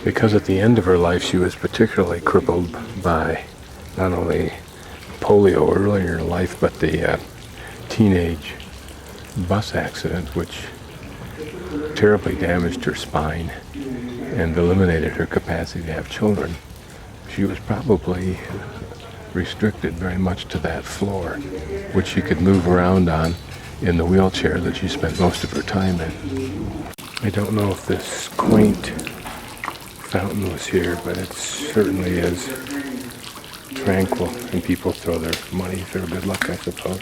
because at the end of her life she was particularly crippled by not only polio earlier in life, but the teenage bus accident, which terribly damaged her spine and eliminated her capacity to have children. She was probably restricted very much to that floor, which she could move around on in the wheelchair that she spent most of her time in. I don't know if this quaint fountain was here, but it certainly is tranquil, and people throw their money for good luck, I suppose.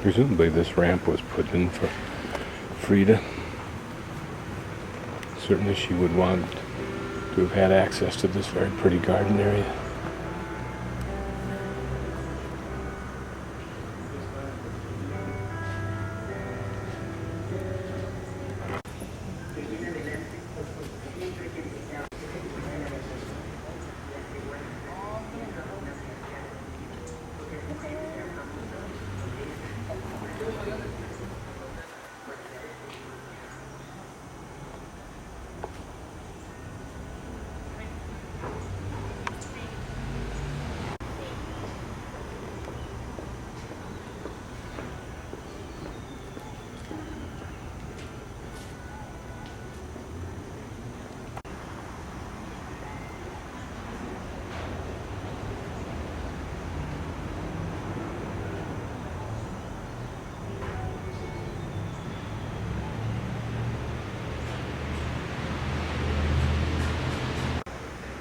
Presumably this ramp was put in for Frida. Certainly she would want to have had access to this very pretty garden area.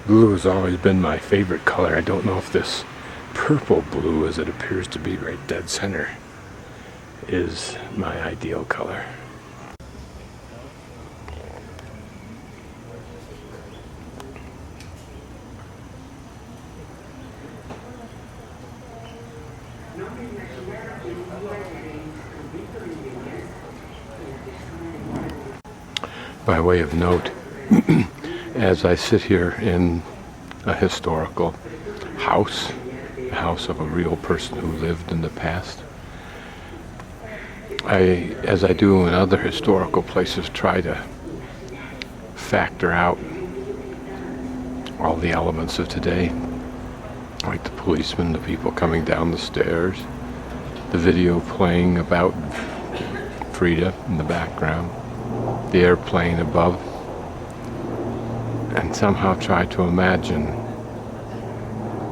Blue has always been my favorite color. I don't know if this purple blue, as it appears to be right dead center, is my ideal color. By way of note, as I sit here in a historical house, the house of a real person who lived in the past, as I do in other historical places, try to factor out all the elements of today, like the policemen, the people coming down the stairs, the video playing about Frida in the background, the airplane above, and somehow try to imagine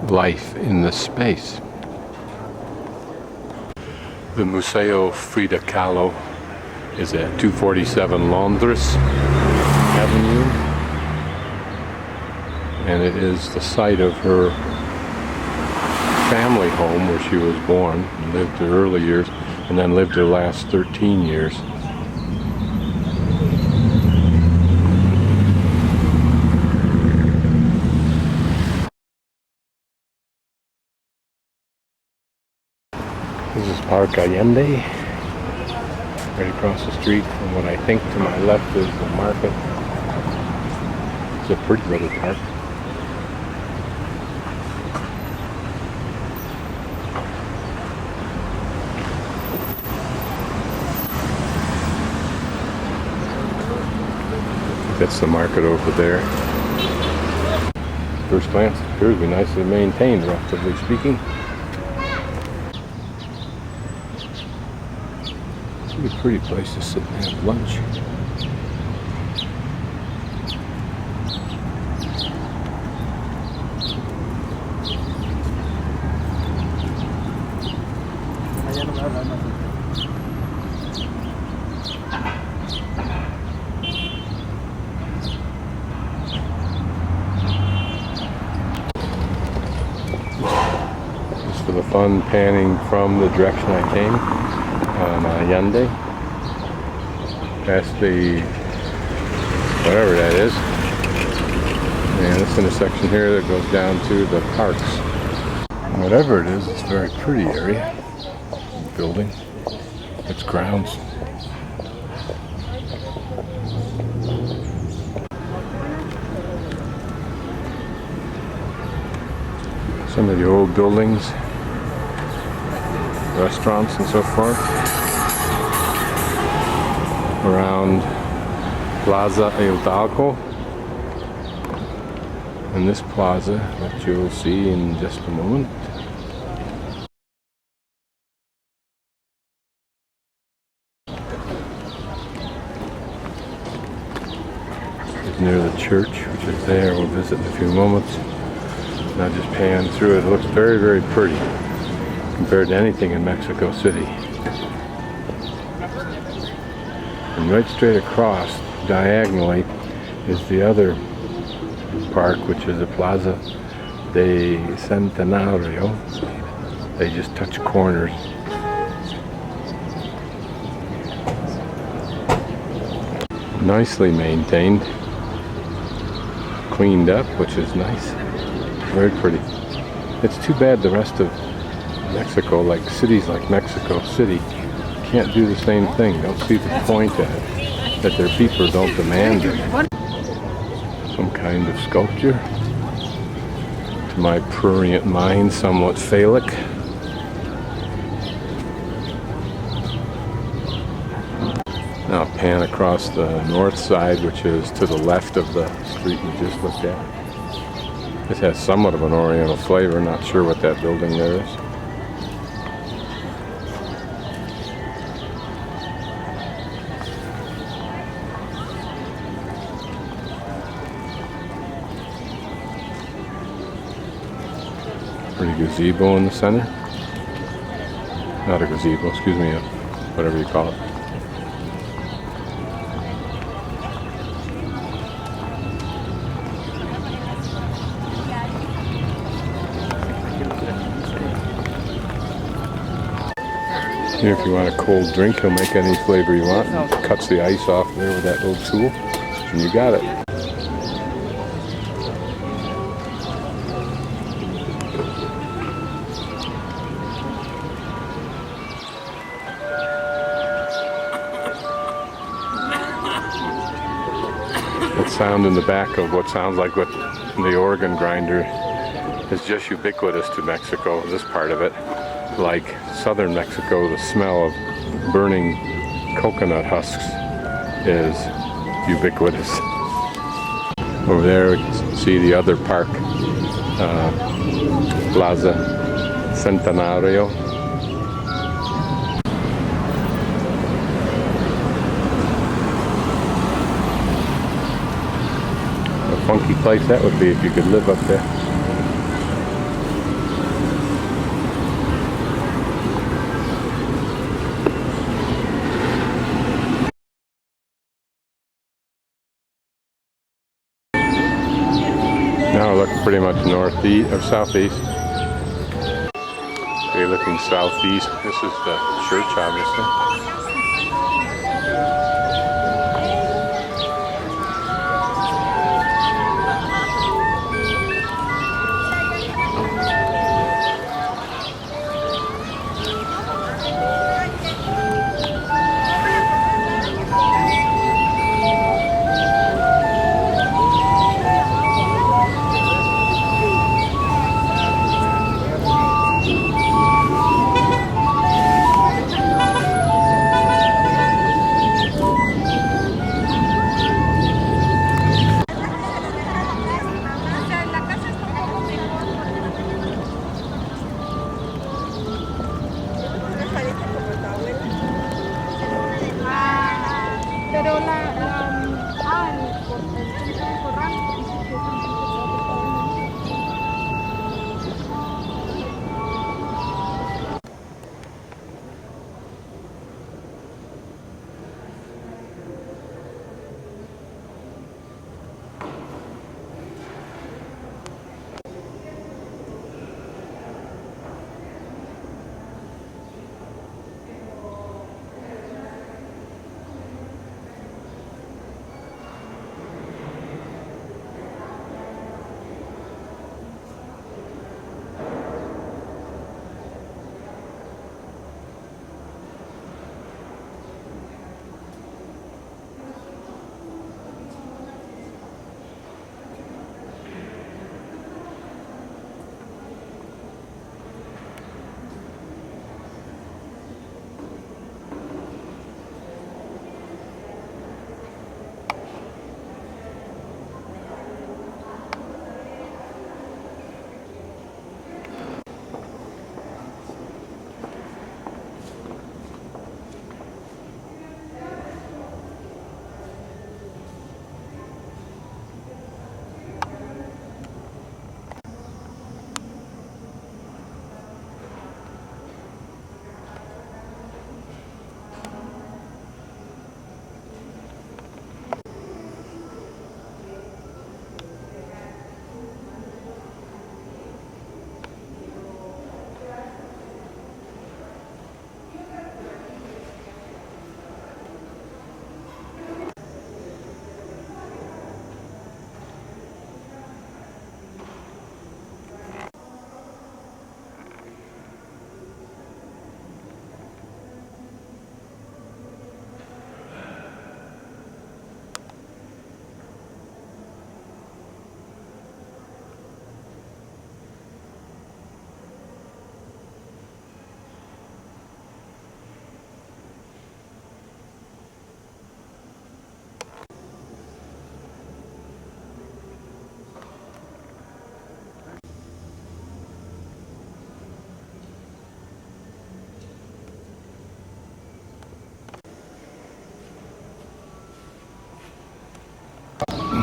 life in this space. The Museo Frida Khalo is at 247 Londres Avenue, and it is the site of her family home where she was born and lived her early years, and then lived her last 13 years. This is Parque Allende, right across the street from what I think to my left is the market. It's a pretty little park. I think that's the market over there. First glance, it appears to be nicely maintained, relatively speaking. A pretty place to sit and have lunch. Just for the fun, panning from the direction I came. Allende, past the whatever that is, and this intersection here that goes down to the parks. Whatever it is, it's a very pretty area. Building, its grounds. Some of the old buildings, restaurants and so forth. around Plaza Hildago. And this plaza that you'll see in just a moment is near the church, which is there. We'll visit in a few moments. Now just pan through it. It looks very, very pretty compared to anything in Mexico City. And right straight across, diagonally, is the other park, which is the Plaza de Centenario. They just touch corners. Nicely maintained, cleaned up, which is nice. Very pretty. It's too bad the rest of Mexico, like cities like Mexico City, can't do the same thing. Don't see the point that their people don't demand it. Some kind of sculpture. To my prurient mind, somewhat phallic. Now pan across the north side, which is to the left of the street we just looked at. This has somewhat of an oriental flavor. Not sure what that building there is. Pretty gazebo in the center. Not a gazebo, excuse me, whatever you call it. Here, if you want a cold drink, he'll make any flavor you want. Cuts the ice off there with that little tool, and you got it. Sound in the back of what sounds like what the organ grinder is just ubiquitous to Mexico, this part of it. Like southern Mexico, the smell of burning coconut husks is ubiquitous. Over there we can see the other park, Plaza Centenario. Funky place that would be if you could live up there. Now look pretty much northeast or southeast. Okay, looking southeast. This is the church, obviously.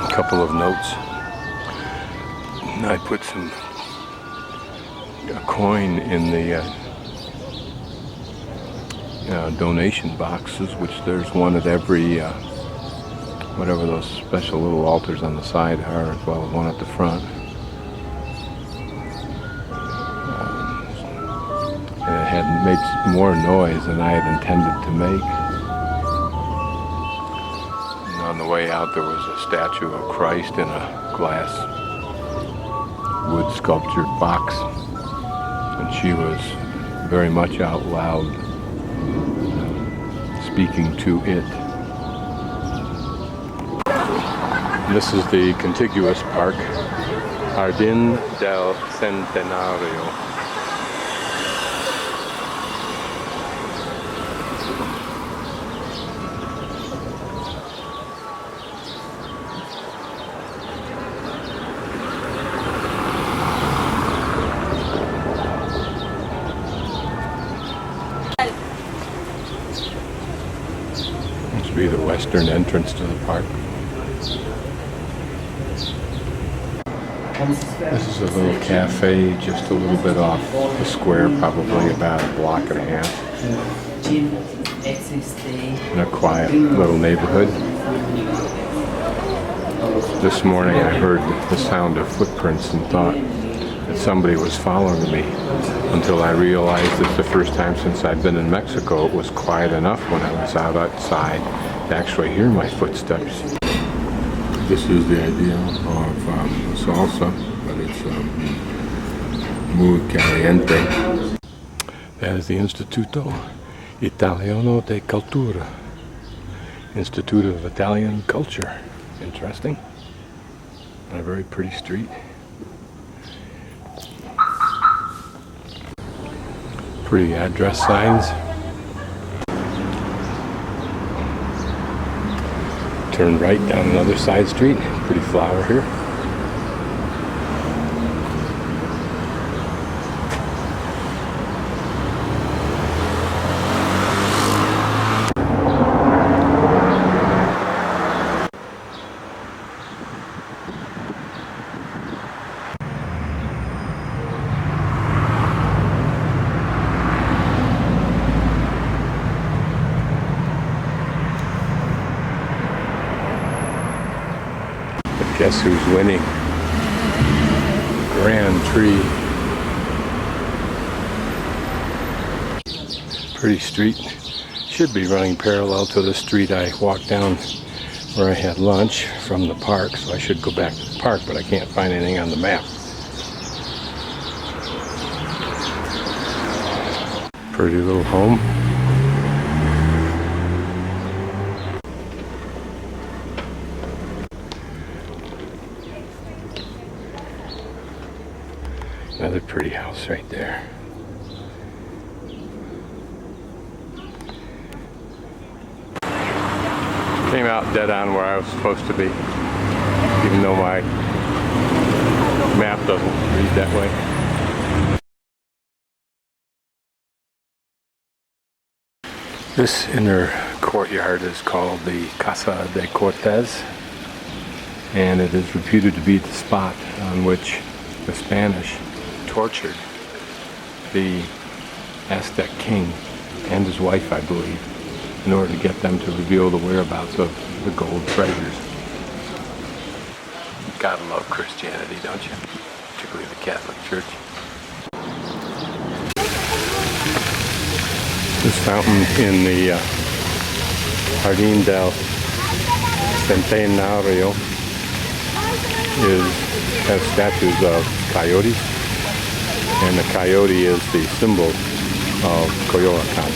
couple of notes. I put a coin in the donation boxes, which there's one at every whatever those special little altars on the side are, as well as one at the front. And it had made more noise than I had intended to make. And on the way out there was a statue of Christ in a glass wood sculptured box, and she was very much out loud speaking to it. This is the contiguous park, Jardín del Centenario. This will be the western entrance to the park. This is a little cafe just a little bit off the square, probably about a block and a half. In a quiet little neighborhood. This morning I heard the sound of footprints and thought that somebody was following me, until I realized that the first time since I've been in Mexico it was quiet enough when I was outside to actually hear my footsteps. This is the idea of salsa, but it's muy caliente. That is the Instituto Italiano de Cultura, Institute of Italian Culture. Interesting. On a very pretty street. Pretty address signs. Turn right down another side street. Pretty flower here. Guess who's winning? Grand Tree. Pretty street. Should be running parallel to the street I walked down where I had lunch from the park, so I should go back to the park, but I can't find anything on the map. Pretty little home. Another pretty house right there. Came out dead on where I was supposed to be, even though my map doesn't read that way. This inner courtyard is called the Casa de Cortez, and it is reputed to be the spot on which the Spanish tortured the Aztec King and his wife, I believe, in order to get them to reveal the whereabouts of the gold treasures. Gotta love Christianity, don't you? Particularly the Catholic Church. This fountain in the Jardín del Centenario has statues of coyotes, and the coyote is the symbol of Coyoacan.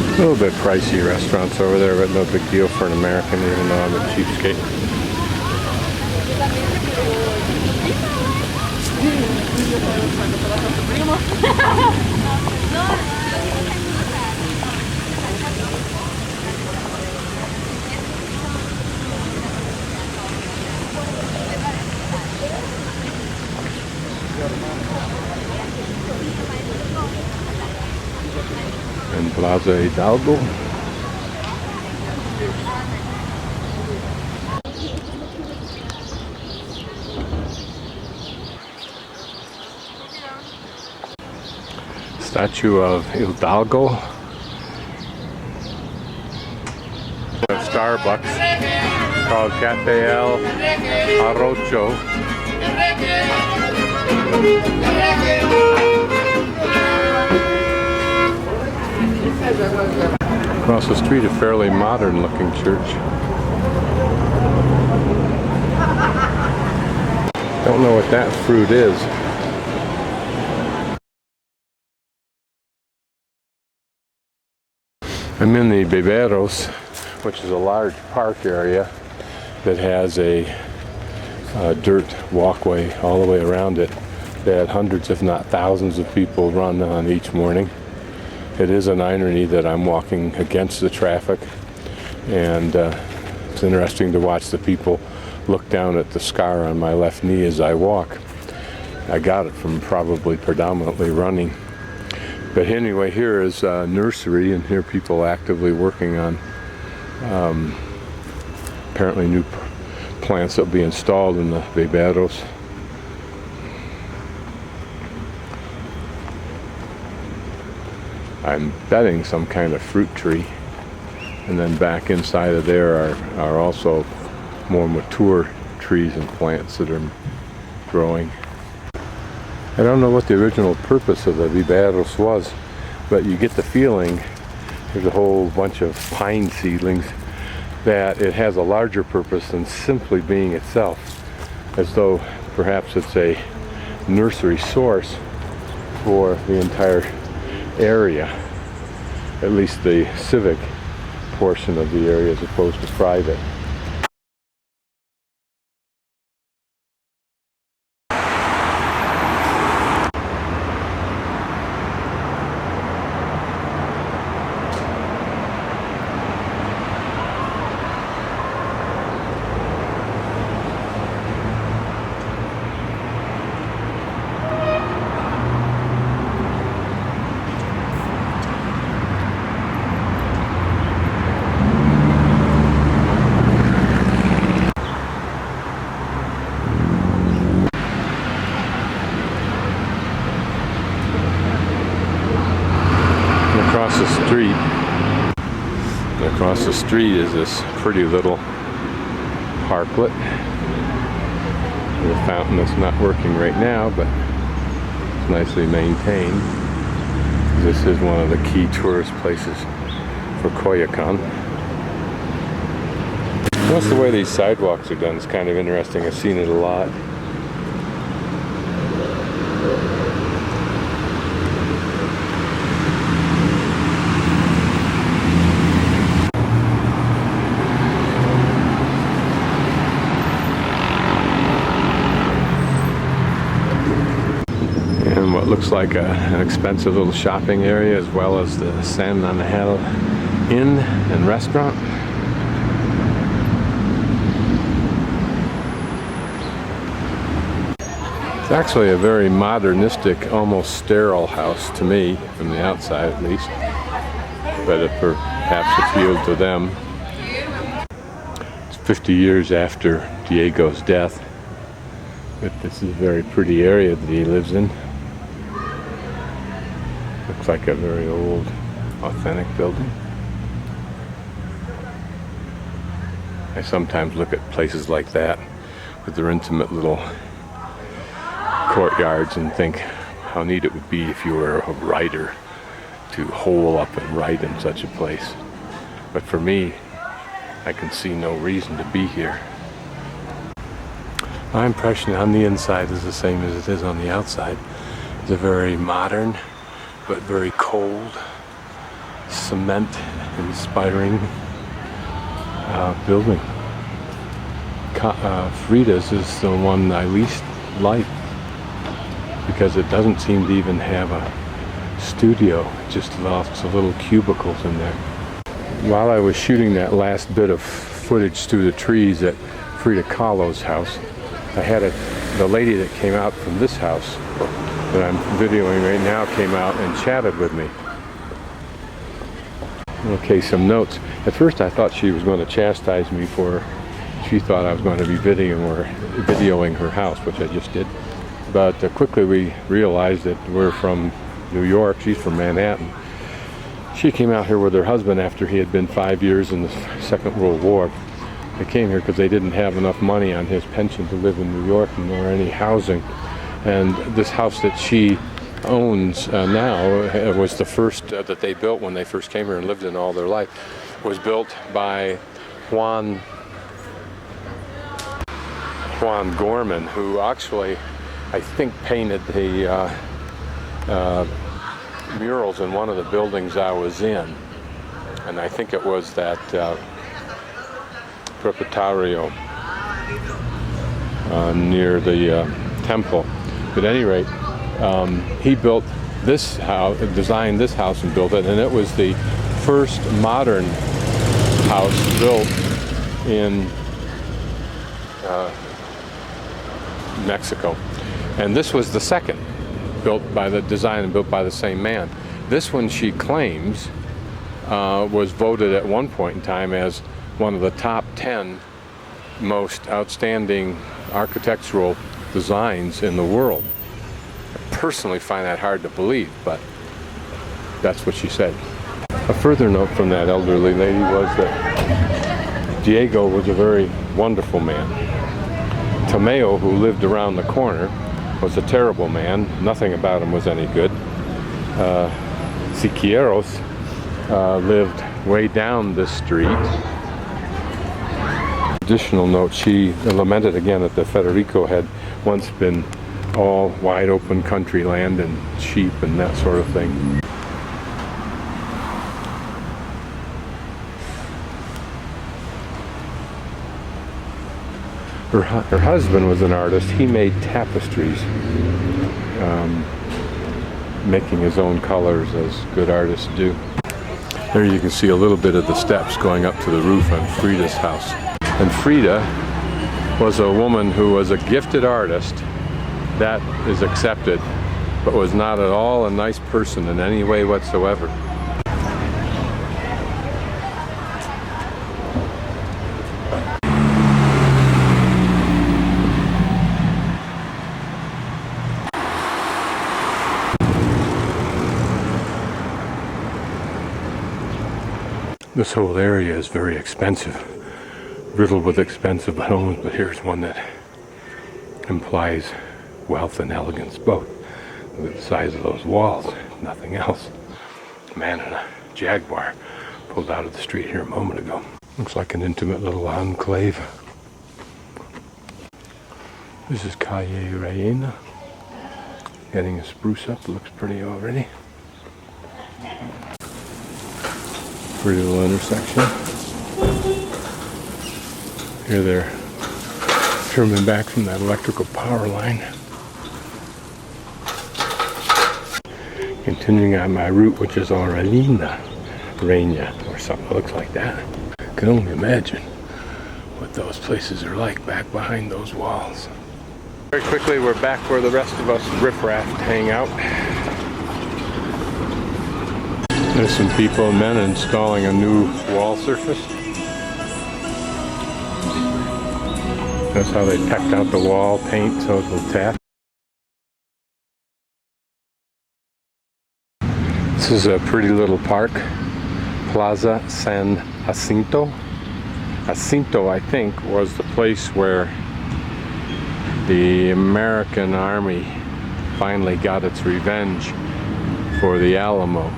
A little bit pricey restaurants over there, but no big deal for an American, even though I'm a cheapskate. Plaza Hildago. Statue of Hildago. Starbucks called Cafe El Arrocho. Across the street, a fairly modern looking church. Don't know what that fruit is. I'm in the Viveros, which is a large park area that has a dirt walkway all the way around it that hundreds if not thousands of people run on each morning. It is an irony that I'm walking against the traffic, and it's interesting to watch the people look down at the scar on my left knee as I walk. I got it from probably predominantly running. But anyway, here is a nursery, and here are people actively working on apparently new plants that will be installed in the Viveros. I'm betting some kind of fruit tree, and then back inside of there are also more mature trees and plants that are growing. I don't know what the original purpose of the Viveros was, but you get the feeling, there's a whole bunch of pine seedlings, that it has a larger purpose than simply being itself, as though perhaps it's a nursery source for the entire area, at least the civic portion of the area as opposed to private. Across the street is this pretty little parklet with a fountain that's not working right now, but it's nicely maintained. This is one of the key tourist places for Coyocan. Plus, the way these sidewalks are done is kind of interesting. I've seen it a lot. Looks like an expensive little shopping area, as well as the San Angel Inn and restaurant. It's actually a very modernistic, almost sterile house to me, from the outside at least, but it perhaps appealed to them. It's 50 years after Diego's death, but this is a very pretty area that he lives in. Looks like a very old, authentic building. I sometimes look at places like that with their intimate little courtyards and think how neat it would be if you were a writer to hole up and write in such a place. But for me, I can see no reason to be here. My impression on the inside is the same as it is on the outside. It's a very modern but very cold, cement-inspiring building. Frida's is the one I least like because it doesn't seem to even have a studio, just lots of little cubicles in there. While I was shooting that last bit of footage through the trees at Frida Khalo's house, I had the lady that came out from this house that I'm videoing right now came out and chatted with me. Okay, some notes. At first I thought she was going to chastise me for, she thought I was going to be videoing her house, which I just did. But quickly we realized that we're from New York, she's from Manhattan. She came out here with her husband after he had been 5 years in the Second World War. They came here because they didn't have enough money on his pension to live in New York nor any housing. And this house that she owns now was the first that they built when they first came here and lived in all their life. Was built by Juan Gorman, who actually I think painted the murals in one of the buildings I was in, and I think it was that Preparario near the temple. But at any rate, he built this house, designed this house and built it, and it was the first modern house built in Mexico. And this was the second, built by the design and built by the same man. This one, she claims, was voted at one point in time as one of the top 10 most outstanding architectural designs in the world. I personally find that hard to believe, but that's what she said. A further note from that elderly lady was that Diego was a very wonderful man. Tomeo, who lived around the corner, was a terrible man. Nothing about him was any good. Siqueiros lived way down this street. Additional note, she lamented again that the Federico had once been all wide open country land and sheep and that sort of thing. Her husband was an artist. He made tapestries, making his own colors as good artists do. There you can see a little bit of the steps going up to the roof on Frida's house. And Frida was a woman who was a gifted artist, that is accepted, but was not at all a nice person in any way whatsoever. This whole area is very expensive, riddled with expensive homes, but here's one that implies wealth and elegance both. Look at the size of those walls, nothing else. A man in a Jaguar pulled out of the street here a moment ago. Looks like an intimate little enclave. This is Calle Reina. Getting a spruce up, looks pretty already. Pretty little intersection. Here they're trimming back from that electrical power line. Continuing on my route, which is Aurelina Reina, or something that looks like that. I can only imagine what those places are like back behind those walls. Very quickly, we're back where the rest of us riffraff hang out. There's some people and men installing a new wall surface. That's how they pecked out the wall paint so it will tap. This is a pretty little park, Plaza San Jacinto. Jacinto, I think, was the place where the American Army finally got its revenge for the Alamo.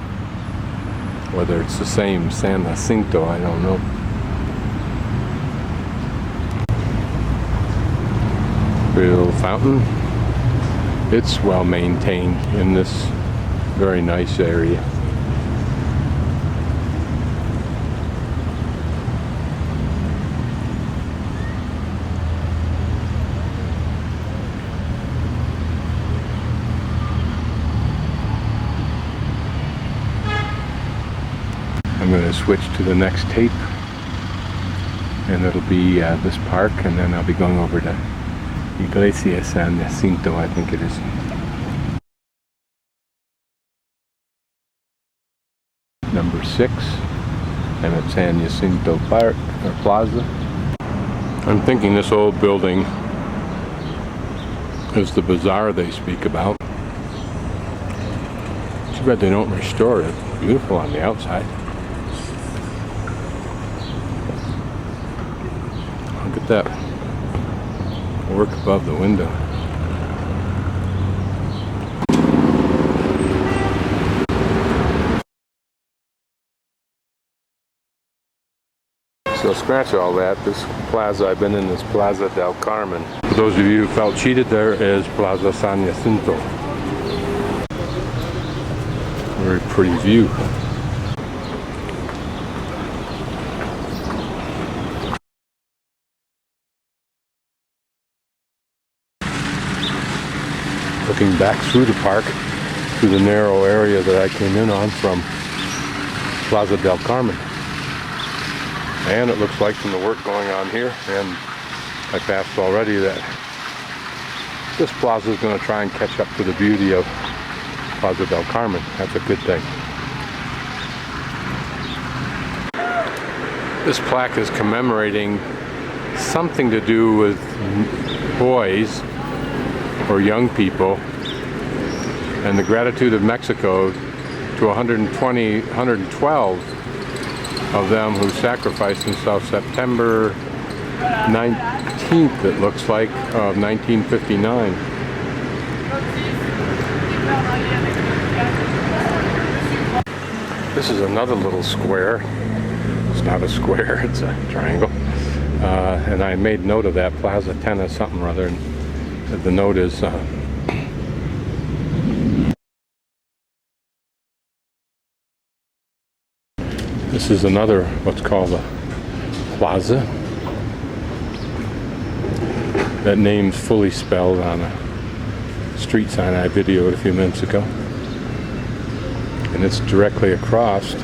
Whether it's the same San Jacinto, I don't know. Pretty little fountain. It's well maintained in this very nice area. I'm going to switch to the next tape, and it'll be this park, and then I'll be going over to Iglesia San Jacinto, I think it is. Number 6, I'm at San Jacinto Park, or Plaza. I'm thinking this old building is the bazaar they speak about. Too bad they don't restore it. Beautiful on the outside. Look at that work above the window. So scratch all that. This plaza, I've been in this Plaza del Carmen. For those of you who felt cheated, there is Plaza San Jacinto. Very pretty view. Looking back through the park, through the narrow area that I came in on from Plaza del Carmen. And it looks like from the work going on here, and I passed already, that this plaza is going to try and catch up to the beauty of Plaza del Carmen. That's a good thing. This plaque is commemorating something to do with boys or young people and the gratitude of Mexico to 112 of them who sacrificed themselves September 19th, it looks like, of 1959. This is another little square. It's not a square, it's a triangle. And I made note of that, Plaza Tenna something or other. And the note is this is another, what's called a plaza. That name's fully spelled on a street sign I videoed a few minutes ago. And it's directly across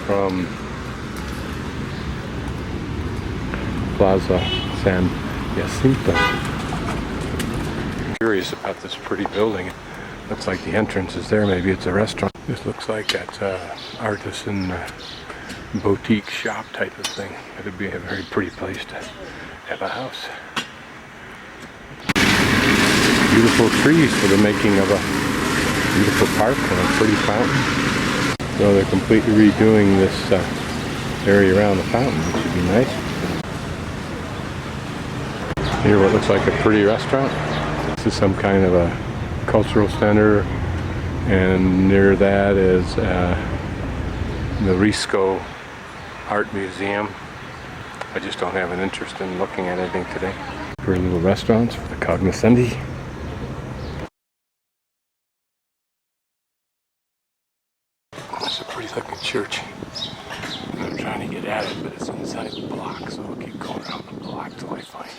from Plaza San Jacinto. Curious about this pretty building. Looks like the entrance is there. Maybe it's a restaurant. This looks like that artisan boutique shop type of thing. It'd be a very pretty place to have a house. Beautiful trees for the making of a beautiful park and a pretty fountain. So they're completely redoing this area around the fountain, which would be nice. Here, what looks like a pretty restaurant. This is some kind of a cultural center, and near that is the Risco Art Museum. I just don't have an interest in looking at anything today. For little restaurants for the cognoscendi. It's a pretty looking church. And I'm trying to get at it, but it's inside the block, so I'll keep going around the block till I find it.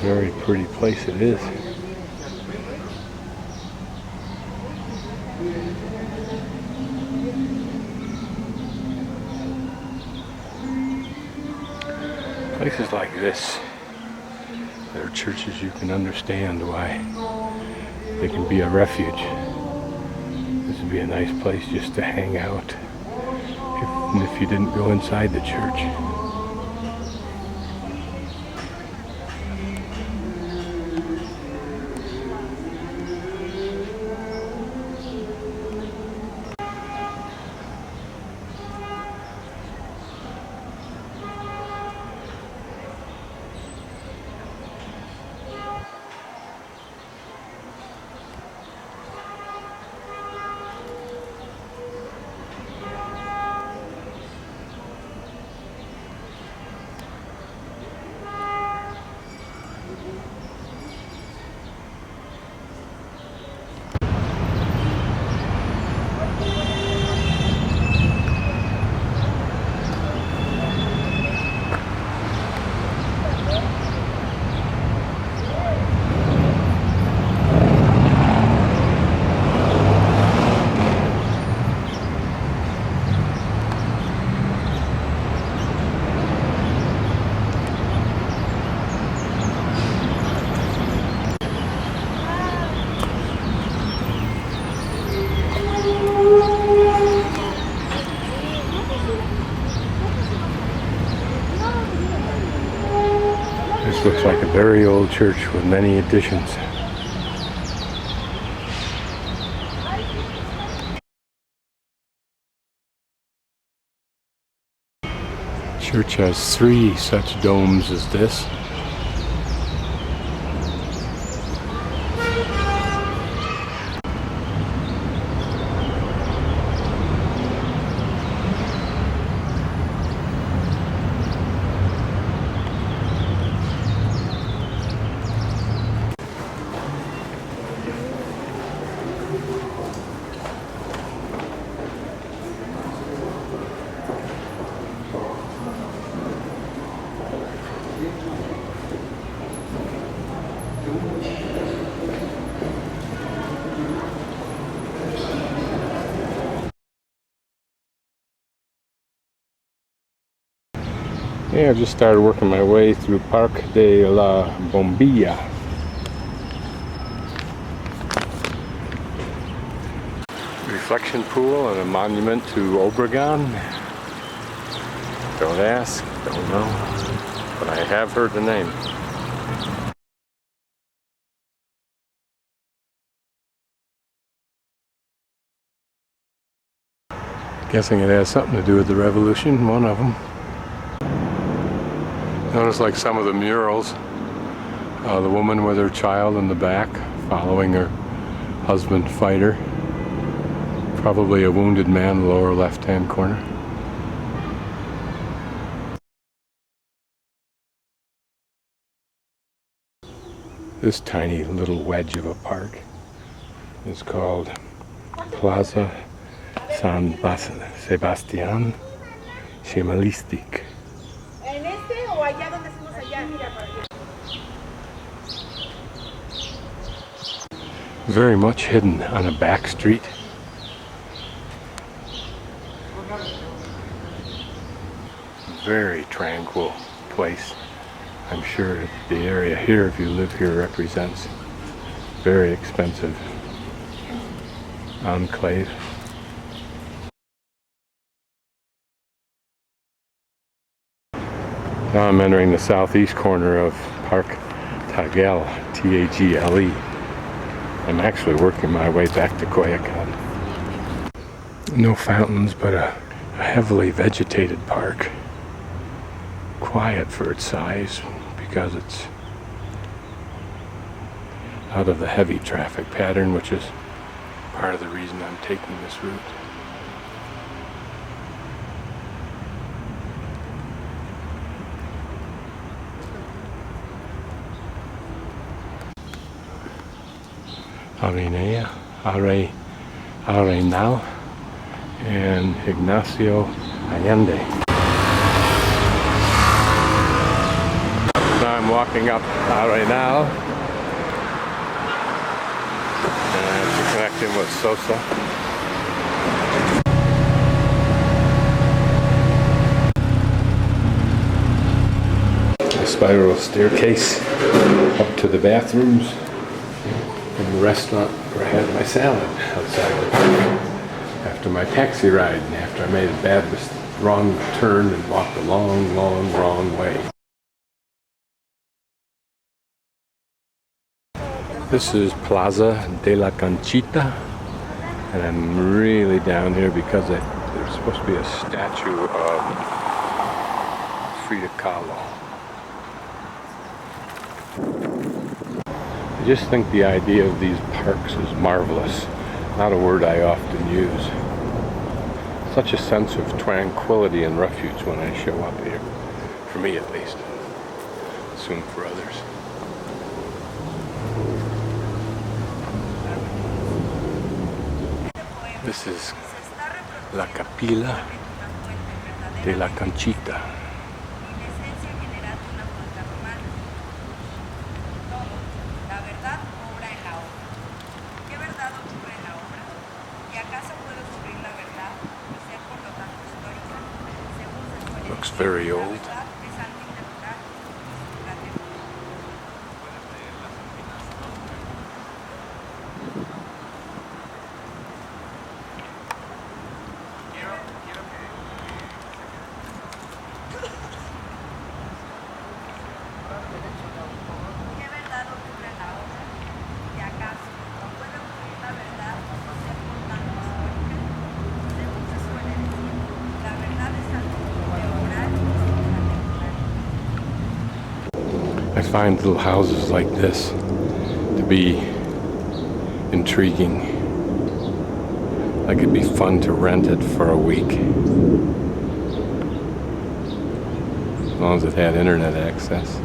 Very pretty place it is. Places like this, there are churches you can understand why they can be a refuge. This would be a nice place just to hang out, even if you didn't go inside the church. Looks like a very old church with many additions. Church has 3 such domes as this. Yeah, I've just started working my way through Parque de la Bombilla. Reflection pool and a monument to Obregon. Don't ask, don't know, but I have heard the name. Guessing it has something to do with the revolution, one of them. Notice like some of the murals, the woman with her child in the back following her husband fighter. Probably a wounded man in the lower left-hand corner. This tiny little wedge of a park is called Plaza San Sebastian Shimalistic. Very much hidden on a back street. Very tranquil place. I'm sure the area here, if you live here, represents very expensive enclave. Now I'm entering the southeast corner of Parque Tagle, T-A-G-L-E. I'm actually working my way back to Coyocan. No fountains, but a heavily vegetated park. Quiet for its size because it's out of the heavy traffic pattern, which is part of the reason I'm taking this route. Arenal and Ignacio Allende. Now I'm walking up Arenal and to connect in with Sosa. A spiral staircase up to the bathrooms in the restaurant where I had my salad outside the park after my taxi ride and after I made a bad wrong turn and walked a long, wrong way. This is Plaza de la Conquita, and I'm really down here because there's supposed to be a statue of Frida Khala. I just think the idea of these parks is marvelous. Not a word I often use. Such a sense of tranquility and refuge when I show up here. For me at least. Soon for others. This is La Capilla de la Conquita. Looks very old. find little houses like this to be intriguing. Like it'd be fun to rent it for a week. As long as it had internet access.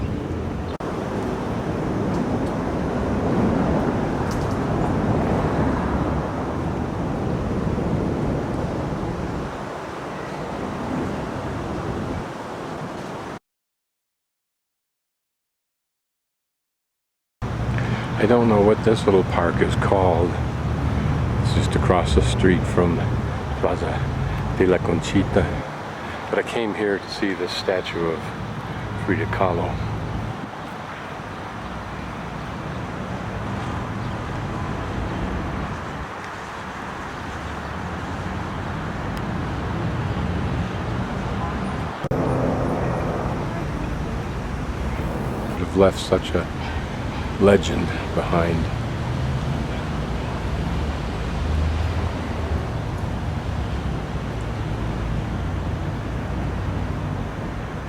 I don't know what this little park is called. It's just across the street from Plaza de la Conquita. But I came here to see this statue of Frida Khala. Would have left such a legend behind.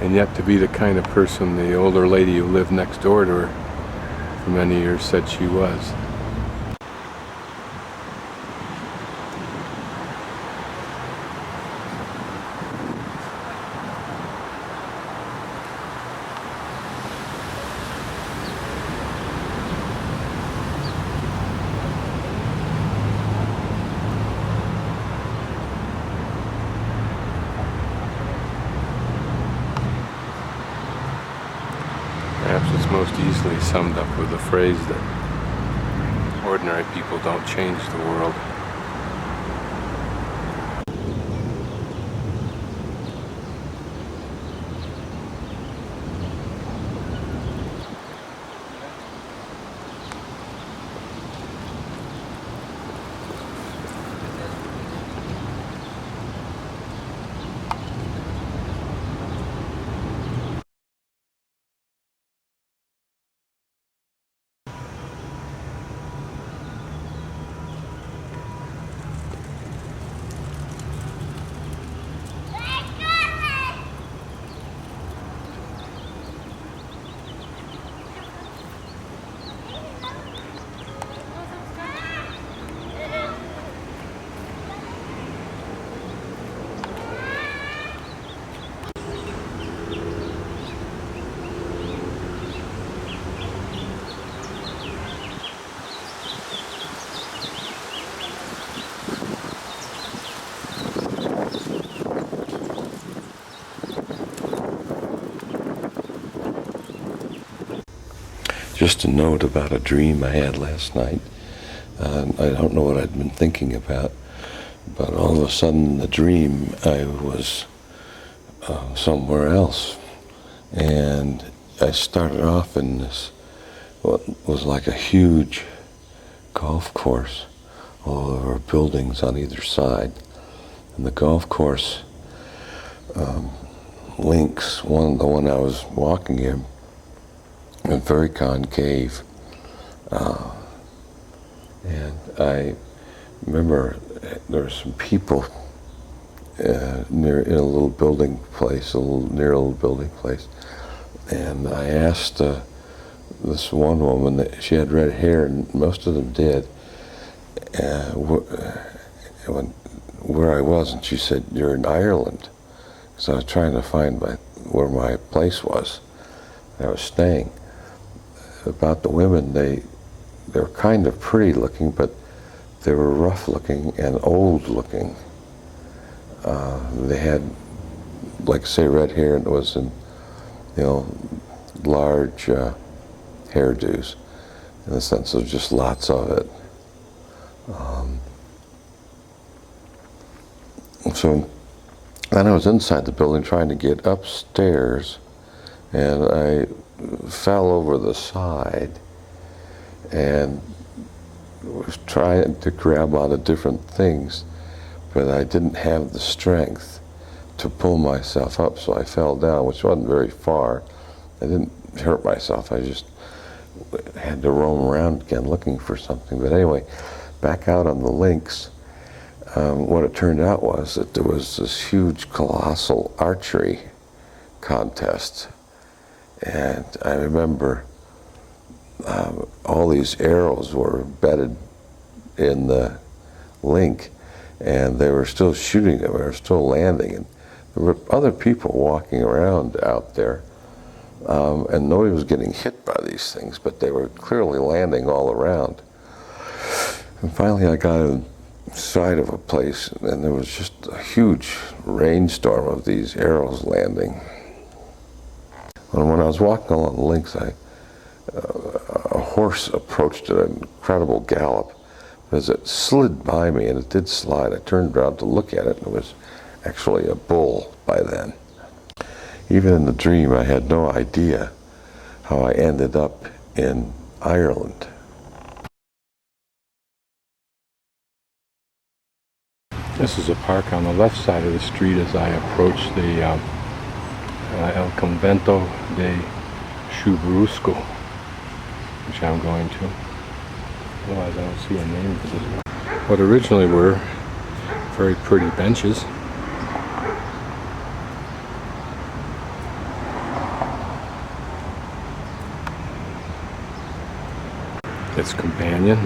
And yet to be the kind of person the older lady who lived next door to her for many years said she was. Perhaps it's most easily summed up with the phrase that ordinary people don't change the world. Just a note about a dream I had last night. I don't know what I'd been thinking about, but all of a sudden in the dream I was somewhere else. And I started off in this, what was like a huge golf course. All of our buildings on either side. And the golf course links, the one I was walking in, and very concave. And I remember there were some people near in a little building place, near a little building place. And I asked this one woman, that she had red hair, and most of them did, where I was, and she said, "You're in Ireland." So I was trying to find where my place was. I was staying. About the women, they were kind of pretty looking, but they were rough looking and old looking. They had, like say, red hair, and it was in, large hairdos, in the sense of just lots of it. So then I was inside the building trying to get upstairs, and I fell over the side and was trying to grab onto different things, but I didn't have the strength to pull myself up, so I fell down, which wasn't very far. I didn't hurt myself, I just had to roam around again looking for something. But anyway, back out on the links, what it turned out was that there was this huge, colossal archery contest. And I remember all these arrows were embedded in the link, and they were still shooting them, they were still landing. And there were other people walking around out there, and nobody was getting hit by these things, but they were clearly landing all around. And finally I got inside of a place, and there was just a huge rainstorm of these arrows landing. And when I was walking along the links, a horse approached at an incredible gallop. As it slid by me, and it did slide, I turned around to look at it, and it was actually a bull by then. Even in the dream, I had no idea how I ended up in Ireland. This is a park on the left side of the street as I approach the El Convento de Chubarusco, which I'm going to. Otherwise I don't see a name for this one. What originally were very pretty benches. Its companion.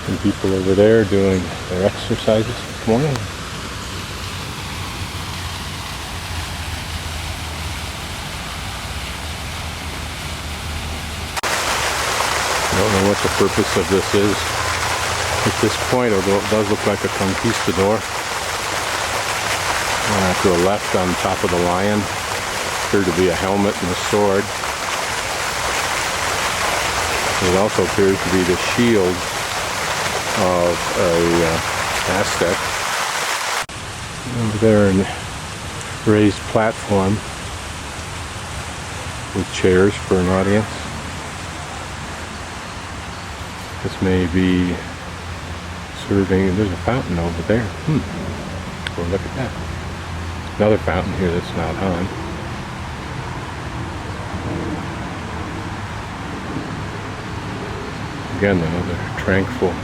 Some people over there doing their exercises this morning. I don't know what the purpose of this is at this point, although it does look like a conquistador. To the left on top of the lion appeared to be a helmet and a sword. It also appears to be the shield of a Aztec. Over there, a raised platform with chairs for an audience. This may be serving. There's a fountain over there. Well, look at that. Another fountain here that's not on. Again, another tranquil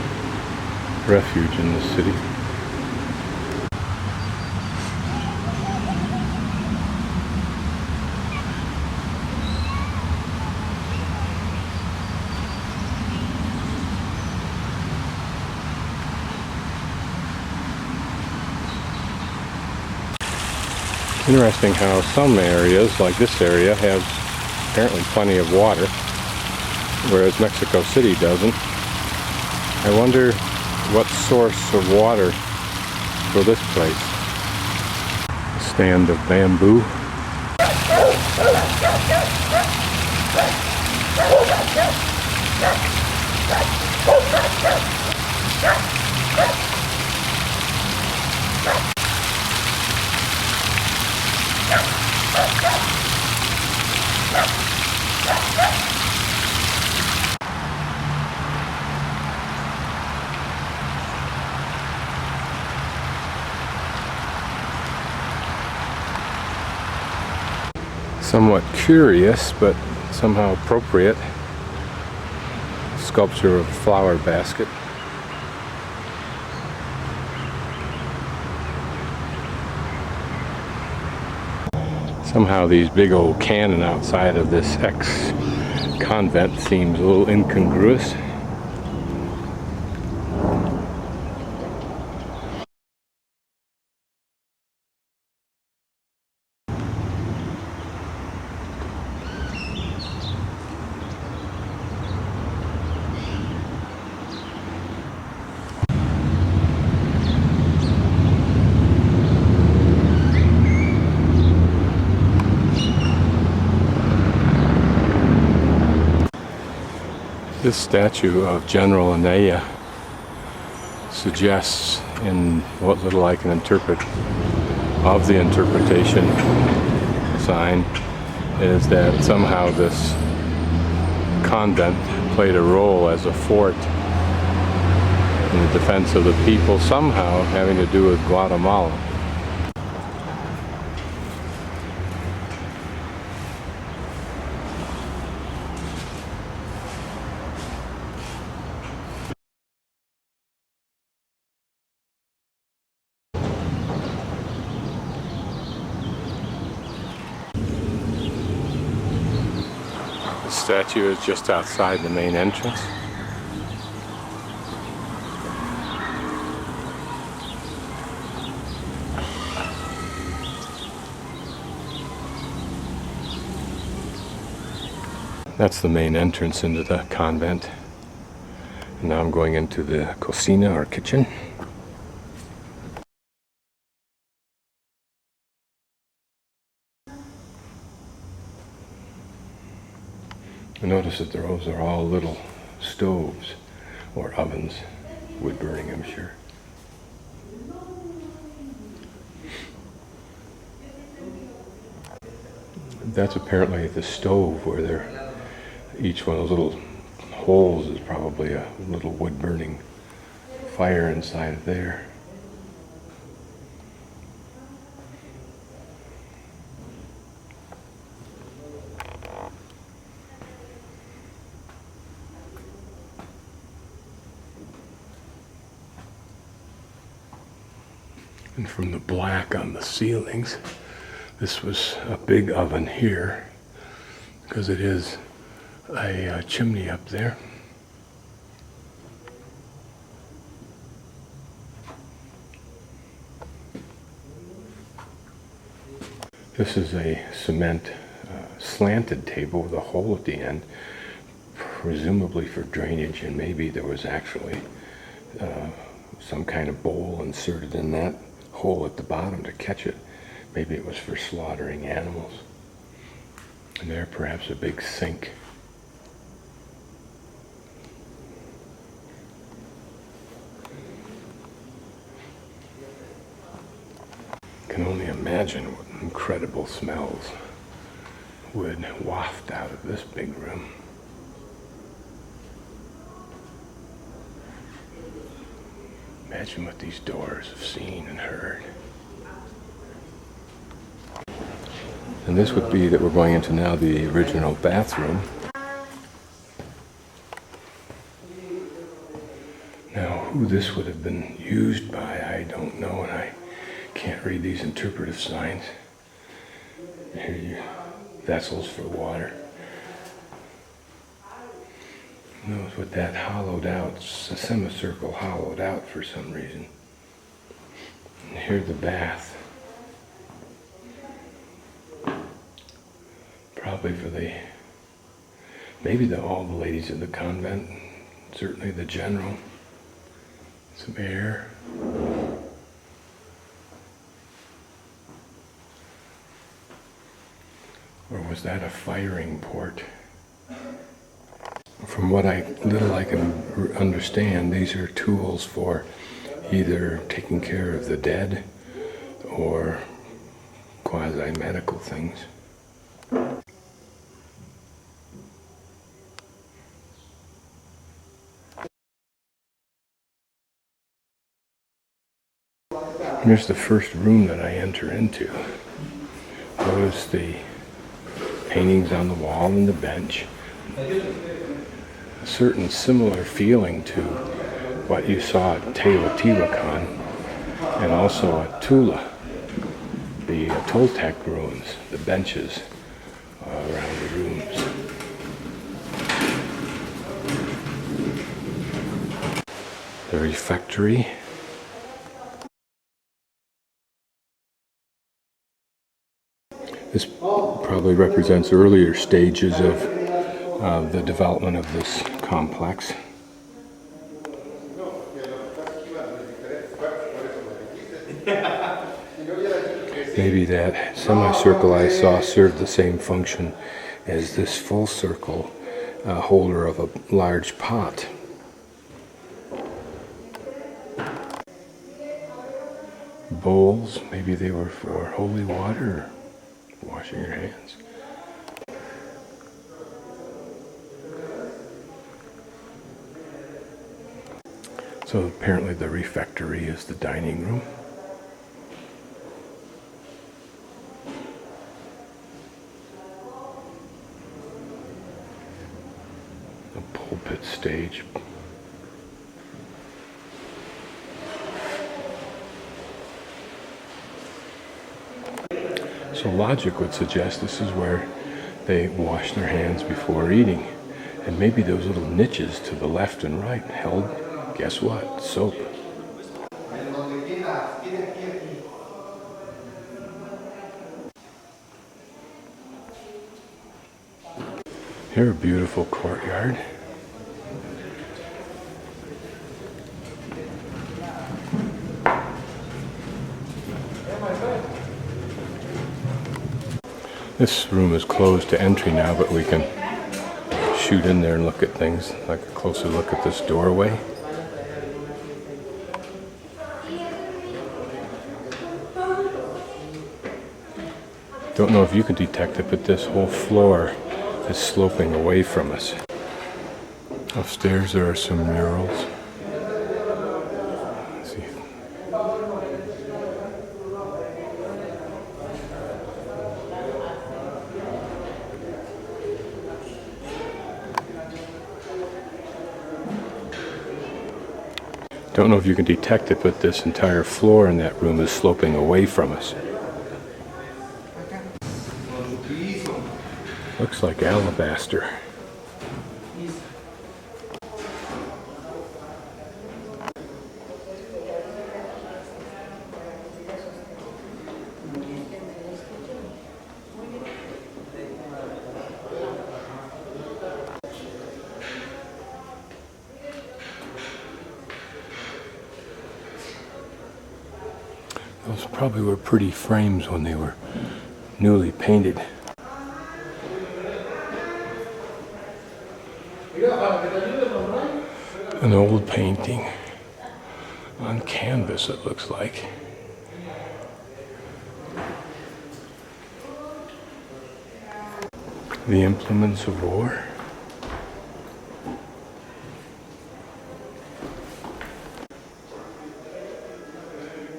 refuge in the city. Interesting how some areas, like this area, have apparently plenty of water, whereas Mexico City doesn't. I wonder what source of water for this place. A stand of bamboo. Somewhat curious, but somehow appropriate sculpture of a flower basket. Somehow these big old cannon outside of this ex-convent seems a little incongruous. This statue of General Anaya suggests, in what little I can interpret of the interpretation sign, is that somehow this convent played a role as a fort in the defense of the people, somehow having to do with Guatemala. statue is just outside the main entrance. That's the main entrance into the convent. And now I'm going into the cocina, or kitchen. Notice that those are all little stoves or ovens, wood burning, I'm sure. That's apparently the stove where each one of those little holes is probably a little wood burning fire inside of there. And from the black on the ceilings, this was a big oven here, because it is a chimney up there. This is a cement slanted table with a hole at the end, presumably for drainage, and maybe there was actually some kind of bowl inserted in that hole at the bottom to catch it. Maybe it was for slaughtering animals. And there, perhaps a big sink. I can only imagine what incredible smells would waft out of this big room. Imagine what these doors have seen and heard. And this would be, that we're going into now, the original bathroom. Now, who this would have been used by, I don't know, and I can't read these interpretive signs. Here you vessels for water. Who knows what that hollowed out, it's a semicircle hollowed out for some reason. And here's the bath. Probably for maybe all the ladies of the convent, certainly the general. Some air. Or was that a firing port? From what little I can understand, these are tools for either taking care of the dead or quasi-medical things. Here's the first room that I enter into. Notice the paintings on the wall and the bench. A certain similar feeling to what you saw at Teotihuacan, and also at Tula, the Toltec ruins, the benches around the rooms. The refectory. This probably represents earlier stages of the development of this complex. Maybe that semicircle I saw served the same function as this full circle holder of a large pot. Bowls, maybe they were for holy water, or washing your hands. So apparently the refectory is the dining room. The pulpit stage. So logic would suggest this is where they wash their hands before eating. And maybe those little niches to the left and right held, guess what? Soap. Here, a beautiful courtyard. This room is closed to entry now, but we can shoot in there and look at things, like a closer look at this doorway. Don't know if you can detect it, but this whole floor is sloping away from us. Upstairs there are some murals. Let's see. Don't know if you can detect it, but this entire floor in that room is sloping away from us. Looks like alabaster. Those probably were pretty frames when they were newly painted. An old painting on canvas, it looks like. The implements of war.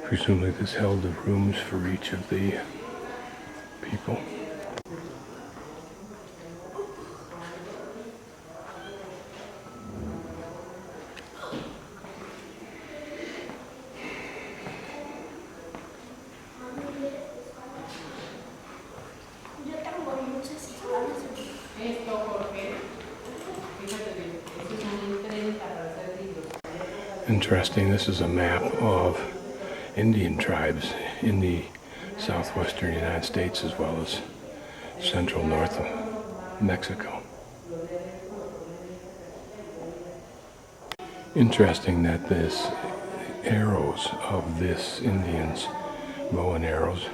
Presumably this held the rooms for each of the people. Interesting, this is a map of Indian tribes in the southwestern United States as well as central north of Mexico. Interesting that this arrows of this Indians' bow and arrows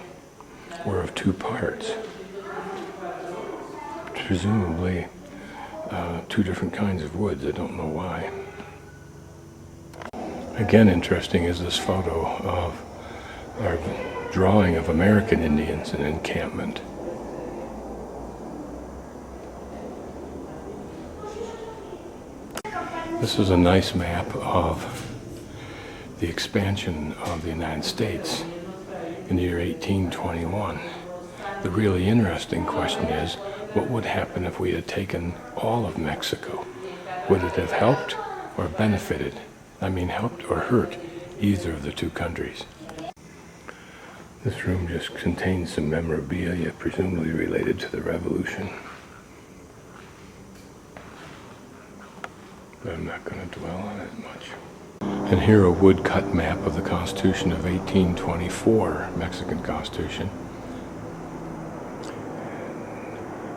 were of two parts. Presumably two different kinds of woods, I don't know why. Again, interesting is this photo of our drawing of American Indians in encampment. This is a nice map of the expansion of the United States in the year 1821. The really interesting question is, what would happen if we had taken all of Mexico? Would it have helped or benefited? I mean, helped or hurt either of the two countries? This room just contains some memorabilia, presumably related to the Revolution. But I'm not going to dwell on it much. And here a woodcut map of the Constitution of 1824, Mexican Constitution.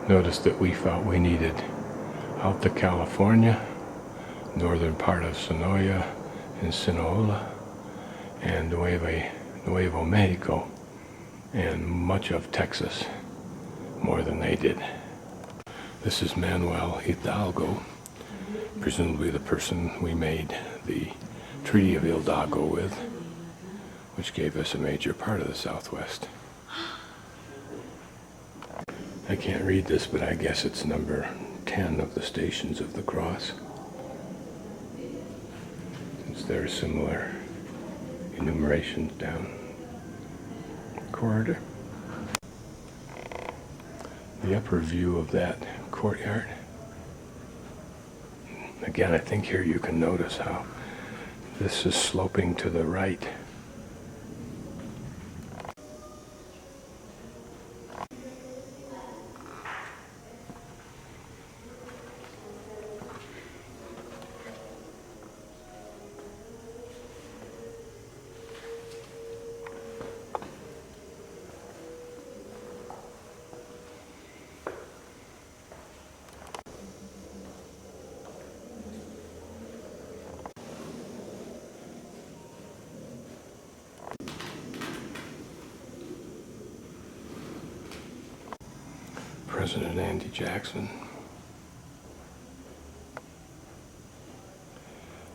Notice that we felt we needed Alta California, northern part of Sonora and Sinaloa, and Nuevo Mexico, and much of Texas, more than they did. This is Manuel Hidalgo, presumably the person we made the Treaty of Hildago with, which gave us a major part of the Southwest. I can't read this, but I guess it's number 10 of the Stations of the Cross. There are similar enumerations down the corridor. The upper view of that courtyard. Again, I think here you can notice how this is sloping to the right. President Andy Jackson.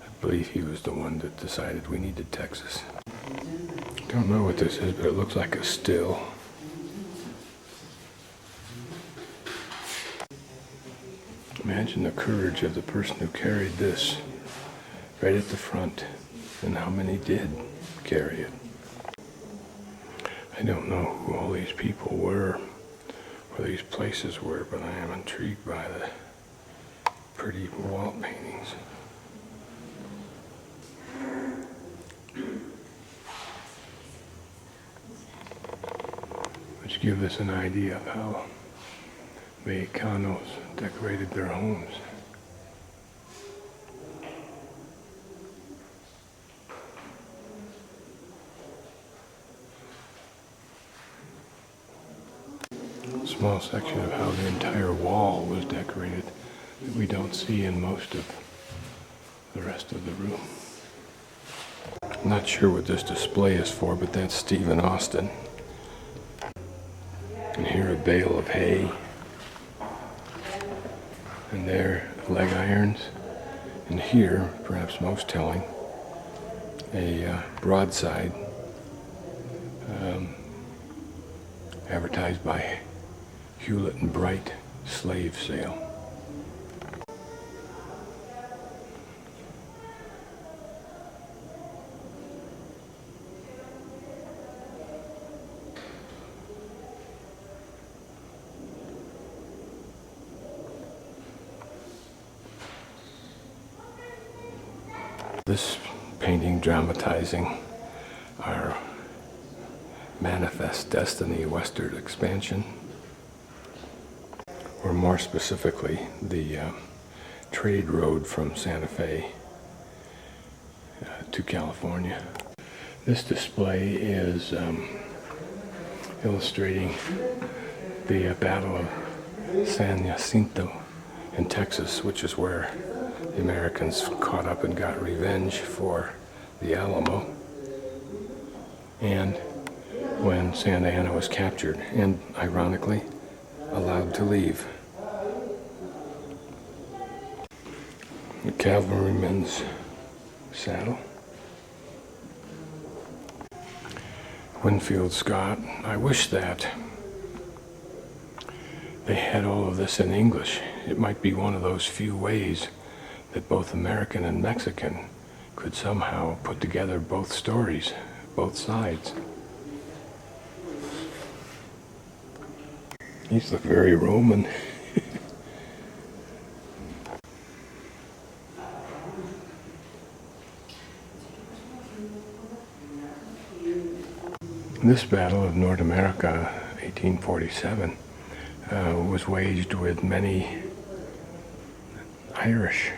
I believe he was the one that decided we needed Texas. Don't know what this is, but it looks like a still. Imagine the courage of the person who carried this right at the front, and how many did carry it. I don't know who all these people were, or these places were, but I am intrigued by the pretty wall paintings. Which give us an idea of how Mexicanos decorated their homes. A small section of how the entire wall was decorated that we don't see in most of the rest of the room. I'm not sure what this display is for, but that's Stephen Austin. And here a bale of hay. And there, leg irons. And here, perhaps most telling, a broadside advertised by Hewlett and Bright slave sale. This painting dramatizing our Manifest Destiny westward expansion, or more specifically, the trade road from Santa Fe to California. This display is illustrating the Battle of San Jacinto in Texas, which is where the Americans caught up and got revenge for the Alamo, and when Santa Anna was captured and, ironically, allowed to leave. The cavalryman's saddle. Winfield Scott. I wish that they had all of this in English. It might be one of those few ways that both American and Mexican could somehow put together both stories, both sides. These look very Roman. This Battle of North America, 1847, was waged with many Irish,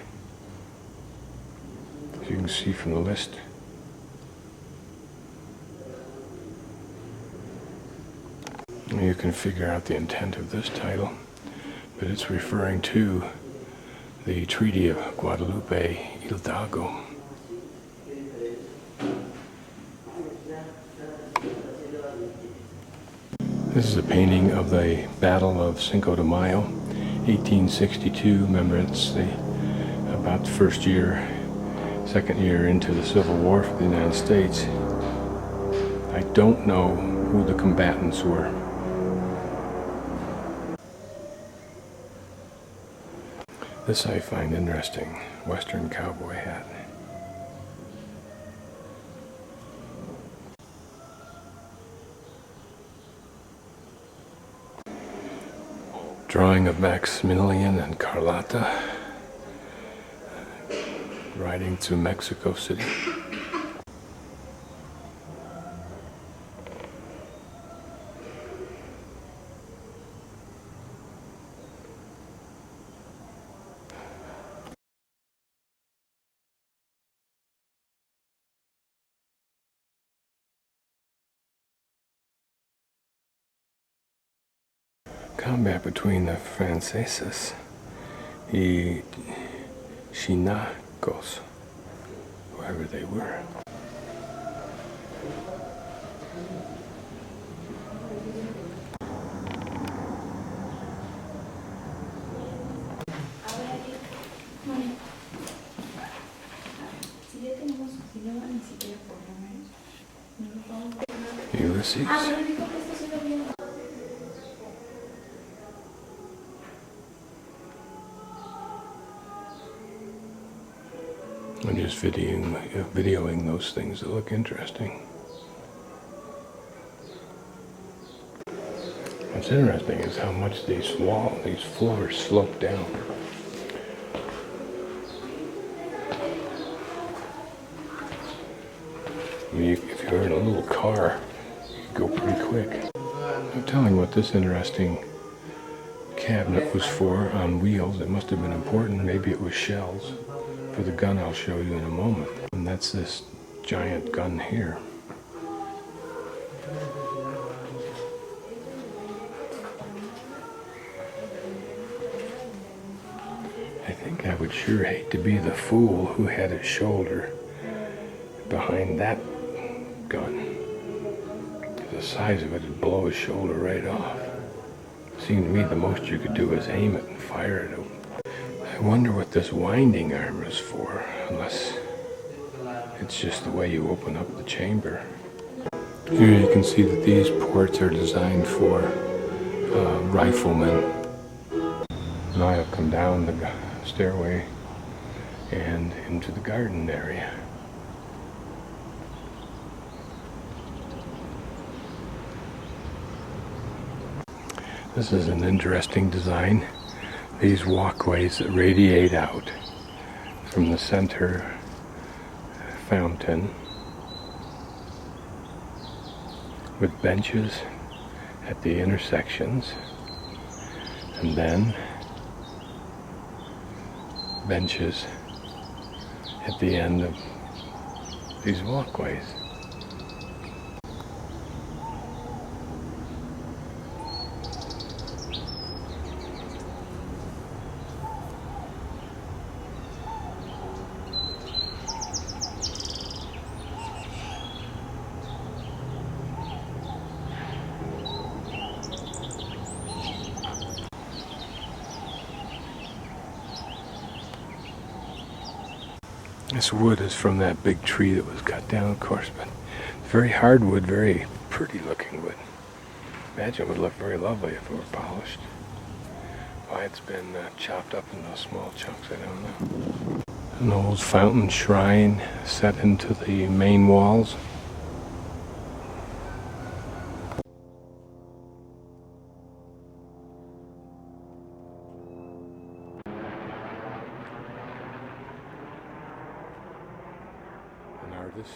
as you can see from the list. You can figure out the intent of this title, but it's referring to the Treaty of Guadalupe Hildago. This is a painting of the Battle of Cinco de Mayo, 1862. Remember, it's about the second year into the Civil War for the United States. I don't know who the combatants were. This I find interesting, Western cowboy hat. Drawing of Maximilian and Carlotta riding through Mexico City. Combat between the franceses y Chinacos, whoever they were. fantasies. I'm just videoing those things that look interesting. What's interesting is how much these floors slope down. I mean, if you're in a little car, you go pretty quick. No telling what this interesting cabinet was for on wheels. It must have been important. Maybe it was shells for the gun I'll show you in a moment. And that's this giant gun here. I think I would sure hate to be the fool who had his shoulder behind that gun. The size of it would blow his shoulder right off. Seemed to me the most you could do is aim it and fire it. I wonder what this winding arm is for, unless it's just the way you open up the chamber. Here you can see that these ports are designed for riflemen. Now I'll come down the stairway and into the garden area. This is an interesting design. These walkways that radiate out from the center fountain with benches at the intersections, and then benches at the end of these walkways. This wood is from that big tree that was cut down, of course, but very hardwood, very pretty looking wood. Imagine it would look very lovely if it were polished. Why it's been chopped up into small chunks, I don't know. An old fountain shrine set into the main walls. An artist